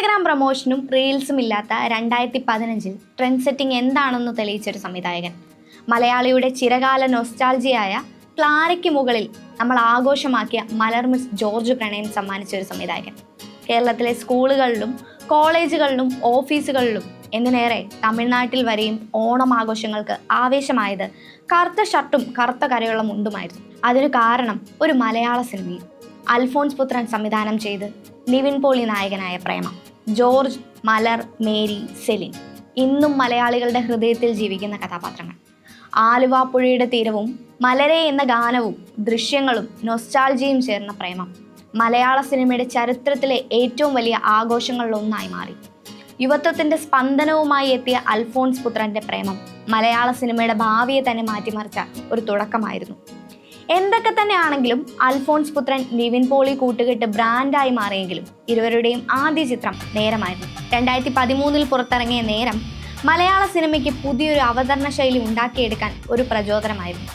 Instagram പ്രൊമോഷനും റീൽസും ഇല്ലാത്ത 2015 trend setting എന്താണെന്ന് തെളിയിച്ചൊരു സംവിധായകൻ. മലയാളിയുടെ ചിരകാല നൊസ്റ്റാൾജിയായ ക്ലാരയ്ക്ക് മുകളിൽ നമ്മൾ ആഘോഷമാക്കിയ മലർ മിസ് ജോർജ് പ്രണയൻ സമ്മാനിച്ച ഒരു സംവിധായകൻ. കേരളത്തിലെ സ്കൂളുകളിലും കോളേജുകളിലും ഓഫീസുകളിലും എന്തിനേറെ തമിഴ്നാട്ടിൽ വരെയും ഓണം ആഘോഷങ്ങൾക്ക് ആവേശമായത് കറുത്ത ഷർട്ടും കറുത്ത കരയുള്ള മുണ്ടുമായിരുന്നു. അതിനു കാരണം ഒരു മലയാള സിനിമയും. അൽഫോൺസ് പുത്രൻ സംവിധാനം ചെയ്ത് നിവിൻ പോളി നായകനായ പ്രേമം. ജോർജ്, മലർ, മേരി, സെലിൻ ഇന്നും മലയാളികളുടെ ഹൃദയത്തിൽ ജീവിക്കുന്ന കഥാപാത്രങ്ങൾ. ആലുവ പുഴയുടെ തീരവും മലരെ എന്ന ഗാനവും ദൃശ്യങ്ങളും നൊസ്റ്റാൾജിയും ചേർന്ന പ്രേമം മലയാള സിനിമയുടെ ചരിത്രത്തിലെ ഏറ്റവും വലിയ ആഘോഷങ്ങളിലൊന്നായി മാറി. യുവത്വത്തിന്റെ സ്പന്ദനവുമായി എത്തിയ അൽഫോൺസ് പുത്രന്റെ പ്രേമം മലയാള സിനിമയുടെ ഭാവിയെ തന്നെ മാറ്റിമറിച്ച ഒരു തുടക്കമായിരുന്നു. എന്തൊക്കെ തന്നെയാണെങ്കിലും അൽഫോൺസ് പുത്രൻ നിവിൻ പോളി കൂട്ടുകെട്ട് ബ്രാൻഡായി മാറിയെങ്കിലും ഇരുവരുടെയും ആദ്യ ചിത്രം നേരമായിരുന്നു. 2013 പുറത്തിറങ്ങിയ നേരം മലയാള സിനിമയ്ക്ക് പുതിയൊരു അവതരണ ശൈലി ഉണ്ടാക്കിയെടുക്കാൻ ഒരു പ്രചോദനമായിരുന്നു.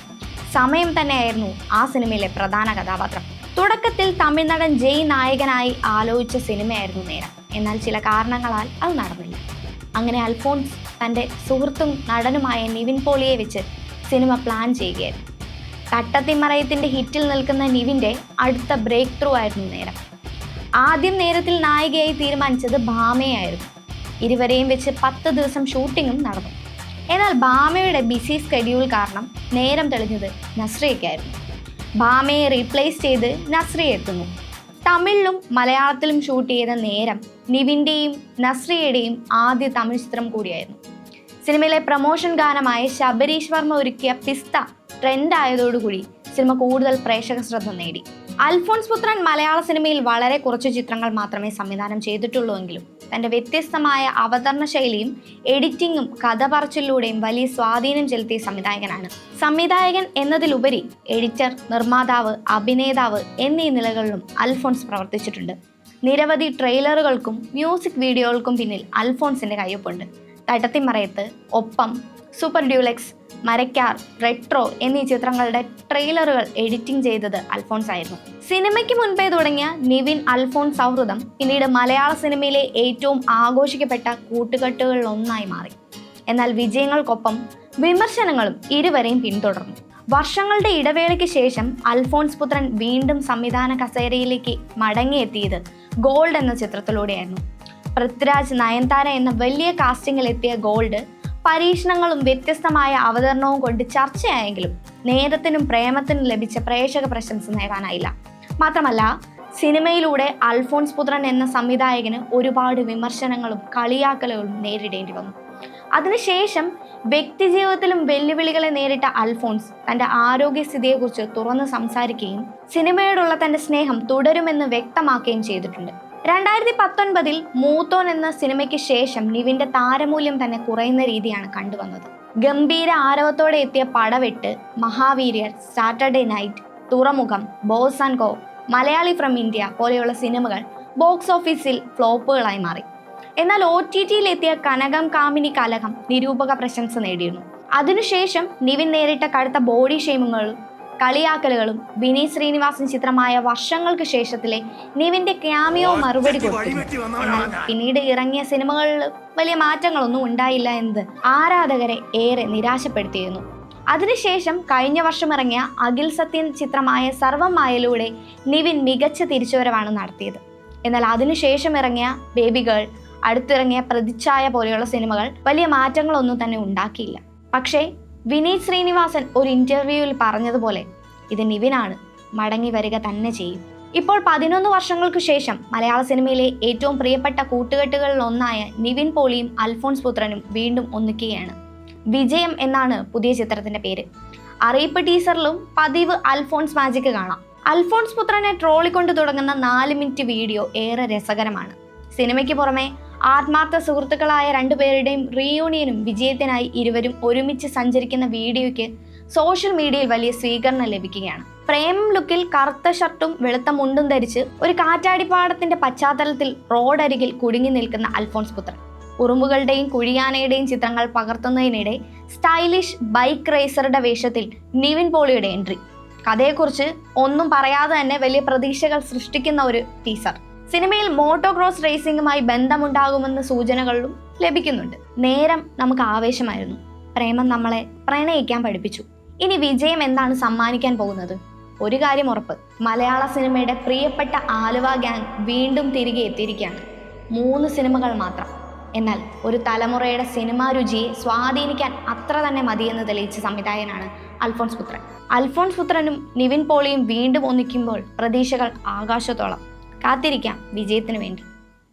സമയം തന്നെയായിരുന്നു ആ സിനിമയിലെ പ്രധാന കഥാപാത്രം. തുടക്കത്തിൽ തമിഴ്നടൻ ജയ് നായകനായി ആലോചിച്ച സിനിമയായിരുന്നു നേരം. എന്നാൽ ചില കാരണങ്ങളാൽ അത് നടന്നില്ല. അങ്ങനെ അൽഫോൺസ് തൻ്റെ സുഹൃത്തും നടനുമായ നിവിൻ പോളിയെ വെച്ച് സിനിമ പ്ലാൻ ചെയ്യുകയായിരുന്നു. തട്ടത്തിമറയത്തിൻ്റെ ഹിറ്റിൽ നിൽക്കുന്ന നിവിൻ്റെ അടുത്ത ബ്രേക്ക് ത്രൂ ആയിരുന്നു നേരം. ആദ്യം നേരത്തിൽ നായികയായി തീരുമാനിച്ചത് ഭാമയായിരുന്നു. ഇരുവരെയും വെച്ച് 10 ദിവസം ഷൂട്ടിങ്ങും നടന്നു. എന്നാൽ ഭാമയുടെ ബിസി സ്കെഡ്യൂൾ കാരണം നേരം തെളിഞ്ഞത് നസ്രിയയ്ക്കായിരുന്നു. ഭാമയെ റീപ്ലേസ് ചെയ്ത് നസ്രിയ എത്തുന്നു. തമിഴിലും മലയാളത്തിലും ഷൂട്ട് ചെയ്ത നേരം നിവിൻ്റെയും നസ്രിയയുടെയും ആദ്യ തമിഴ് ചിത്രം കൂടിയായിരുന്നു. സിനിമയിലെ പ്രമോഷൻ ഗാനമായ ശബരീഷ് വർമ്മ ഒരുക്കിയ പിസ്ത ട്രെൻഡ് ആയതോടുകൂടി സിനിമ കൂടുതൽ പ്രേക്ഷക ശ്രദ്ധ നേടി. അൽഫോൺസ് പുത്രൻ മലയാള സിനിമയിൽ വളരെ കുറച്ച് ചിത്രങ്ങൾ മാത്രമേ സംവിധാനം ചെയ്തിട്ടുള്ളൂവെങ്കിലും തൻ്റെ വ്യത്യസ്തമായ അവതരണ ശൈലിയും എഡിറ്റിങ്ങും കഥ പറച്ചിലൂടെയും വലിയ സ്വാധീനം ചെലുത്തിയ സംവിധായകനാണ്. സംവിധായകൻ എന്നതിലുപരി എഡിറ്റർ, നിർമ്മാതാവ്, അഭിനേതാവ് എന്നീ നിലകളിലും അൽഫോൺസ് പ്രവർത്തിച്ചിട്ടുണ്ട്. നിരവധി ട്രെയിലറുകൾക്കും മ്യൂസിക് വീഡിയോകൾക്കും പിന്നിൽ അൽഫോൺസിന്റെ കയ്യൊപ്പുണ്ട്. തട്ടത്തിമറയത്ത്, ഒപ്പം, സൂപ്പർ ഡ്യൂലക്സ്, മരക്കാർ, റെട്രോ എന്നീ ചിത്രങ്ങളുടെ ട്രെയിലറുകൾ എഡിറ്റിംഗ് ചെയ്തത് അൽഫോൺസ് ആയിരുന്നു. സിനിമയ്ക്ക് മുൻപേ തുടങ്ങിയ നിവിൻ അൽഫോൺസ് സൗഹൃദം പിന്നീട് മലയാള സിനിമയിലെ ഏറ്റവും ആഘോഷിക്കപ്പെട്ട കൂട്ടുകെട്ടുകളിലൊന്നായി മാറി. എന്നാൽ വിജയങ്ങൾക്കൊപ്പം വിമർശനങ്ങളും ഇരുവരെയും പിന്തുടർന്നു. വർഷങ്ങളുടെ ഇടവേളയ്ക്ക് ശേഷം അൽഫോൺസ് പുത്രൻ വീണ്ടും സംവിധാന കസേരയിലേക്ക് മടങ്ങിയെത്തിയത് ഗോൾഡ് എന്ന ചിത്രത്തിലൂടെയായിരുന്നു. പൃഥ്വിരാജ്, നയൻതാര എന്ന വലിയ കാസ്റ്റിംഗിൽ എത്തിയ ഗോൾഡ് പരീക്ഷണങ്ങളും വ്യത്യസ്തമായ അവതരണവും കൊണ്ട് ചർച്ചയായെങ്കിലും നേരത്തിനും പ്രേമത്തിനും ലഭിച്ച പ്രേക്ഷക പ്രശംസ നേടാനായില്ല. മാത്രമല്ല സിനിമയിലൂടെ അൽഫോൺസ് പുത്രൻ എന്ന സംവിധായകന് ഒരുപാട് വിമർശനങ്ങളും കളിയാക്കലുകളും നേരിടേണ്ടി വന്നു. അതിനുശേഷം വ്യക്തിജീവിതത്തിലും വെല്ലുവിളികളെ നേരിട്ട അൽഫോൺസ് തൻ്റെ ആരോഗ്യസ്ഥിതിയെക്കുറിച്ച് തുറന്ന് സംസാരിക്കുകയും സിനിമയോടുള്ള തൻ്റെ സ്നേഹം തുടരുമെന്ന് വ്യക്തമാക്കുകയും ചെയ്തിട്ടുണ്ട്. 2019 മൂത്തോൻ എന്ന സിനിമയ്ക്ക് ശേഷം നിവിൻ്റെ താരമൂല്യം തന്നെ കുറയുന്ന രീതിയാണ് കണ്ടുവന്നത്. ഗംഭീര ആരവത്തോടെ എത്തിയ പടവെട്ട്, മഹാവീര്യർ, സാറ്റർഡേ നൈറ്റ്, തുറമുഖം, boss and go, Malayali from India പോലെയുള്ള സിനിമകൾ ബോക്സ് ഓഫീസിൽ ഫ്ലോപ്പുകളായി മാറി. എന്നാൽ OTTയിൽ എത്തിയ കനകം കാമിനി കലഹം നിരൂപക പ്രശംസ നേടിയിരുന്നു. അതിനുശേഷം നിവിൻ നേരിട്ട കടുത്ത ബോഡി ഷെയ്മിങ്ങുകളും കളിയാക്കലുകളും വിനീത് ശ്രീനിവാസൻ ചിത്രമായ വർഷങ്ങൾക്ക് ശേഷത്തിലെ നിവിൻ്റെ ക്യാമിയോ മറുപടി കൊടുത്തിരുന്നു. എന്നാൽ പിന്നീട് ഇറങ്ങിയ സിനിമകളിൽ വലിയ മാറ്റങ്ങളൊന്നും ഉണ്ടായില്ല എന്നത് ആരാധകരെ ഏറെ നിരാശപ്പെടുത്തിയിരുന്നു. അതിനുശേഷം കഴിഞ്ഞ വർഷം ഇറങ്ങിയ അഖിൽ സത്യൻ ചിത്രമായ സർവം മായയിലൂടെ നിവിൻ മികച്ച തിരിച്ചുവരവാണ് നടത്തിയത്. എന്നാൽ അതിനുശേഷം ഇറങ്ങിയ ബേബി ഗേൾ, അടുത്തിറങ്ങിയ പ്രതിച്ഛായ പോലെയുള്ള സിനിമകൾ വലിയ മാറ്റങ്ങളൊന്നും തന്നെ ഉണ്ടാക്കിയില്ല. പക്ഷേ വിനീത് ശ്രീനിവാസൻ ഒരു ഇന്റർവ്യൂവിൽ പറഞ്ഞതുപോലെ ഇത് നിവിനാണ്, മടങ്ങി വരിക തന്നെ ചെയ്യും. ഇപ്പോൾ 11 വർഷങ്ങൾക്ക് ശേഷം മലയാള സിനിമയിലെ ഏറ്റവും പ്രിയപ്പെട്ട കൂട്ടുകെട്ടുകളിൽ ഒന്നായ നിവിൻ പോളിയും അൽഫോൺസ് പുത്രനും വീണ്ടും ഒന്നിക്കുകയാണ്. വിജയം എന്നാണ് പുതിയ ചിത്രത്തിന്റെ പേര്. അറിയിപ്പ് ടീസറിലും പതിവ് അൽഫോൺസ് മാജിക് കാണാം. അൽഫോൺസ് പുത്രനെ ട്രോളിക്കൊണ്ട് തുടങ്ങുന്ന 4 മിനിറ്റ് വീഡിയോ ഏറെ രസകരമാണ്. സിനിമയ്ക്ക് പുറമെ ആത്മാർത്ഥ സുഹൃത്തുക്കളായ 2 പേരുടെയും റീയൂണിയനും വിജയത്തിനായി ഇരുവരും ഒരുമിച്ച് സഞ്ചരിക്കുന്ന വീഡിയോയ്ക്ക് സോഷ്യൽ മീഡിയയിൽ വലിയ സ്വീകരണം ലഭിക്കുകയാണ്. പ്രേമം ലുക്കിൽ കറുത്ത ഷർട്ടും വെളുത്ത മുണ്ടും ധരിച്ച് ഒരു കാറ്റാടിപ്പാടത്തിന്റെ പശ്ചാത്തലത്തിൽ റോഡരികിൽ കുടുങ്ങി നിൽക്കുന്ന അൽഫോൺസ് പുത്രൻ ഉറുമ്പുകളുടെയും കുഴിയാനയുടെയും ചിത്രങ്ങൾ പകർത്തുന്നതിനിടെ സ്റ്റൈലിഷ് ബൈക്ക് റേസറുടെ വേഷത്തിൽ നിവിൻ പോളിയുടെ എൻട്രി. കഥയെക്കുറിച്ച് ഒന്നും പറയാതെ തന്നെ വലിയ പ്രതീക്ഷകൾ സൃഷ്ടിക്കുന്ന ഒരു ടീസർ. സിനിമയിൽ മോട്ടോക്രോസ് റേസിംഗുമായി ബന്ധമുണ്ടാകുമെന്ന സൂചനകളും ലഭിക്കുന്നുണ്ട്. നേരം നമുക്ക് ആവേശമായിരുന്നു. പ്രേമം നമ്മളെ പ്രണയിക്കാൻ പഠിപ്പിച്ചു. ഇനി വിജയം എന്താണ് സമ്മാനിക്കാൻ പോകുന്നത്? ഒരു കാര്യം ഉറപ്പ്, മലയാള സിനിമയുടെ പ്രിയപ്പെട്ട ആലുവ ഗ്യാങ് വീണ്ടും തിരികെ എത്തിയിരിക്കുകയാണ്. 3 സിനിമകൾ മാത്രം, എന്നാൽ ഒരു തലമുറയുടെ സിനിമാ രുചിയെ സ്വാധീനിക്കാൻ അത്ര തന്നെ മതിയെന്ന് തെളിയിച്ച സംവിധായകനാണ് അൽഫോൺസ് പുത്രൻ. അൽഫോൺസ് പുത്രനും നിവിൻ പോളിയും വീണ്ടും ഒന്നിക്കുമ്പോൾ പ്രതീക്ഷകൾ ആകാശത്തോളം. കാത്തിരിക്കാം വിജയത്തിനു വേണ്ടി.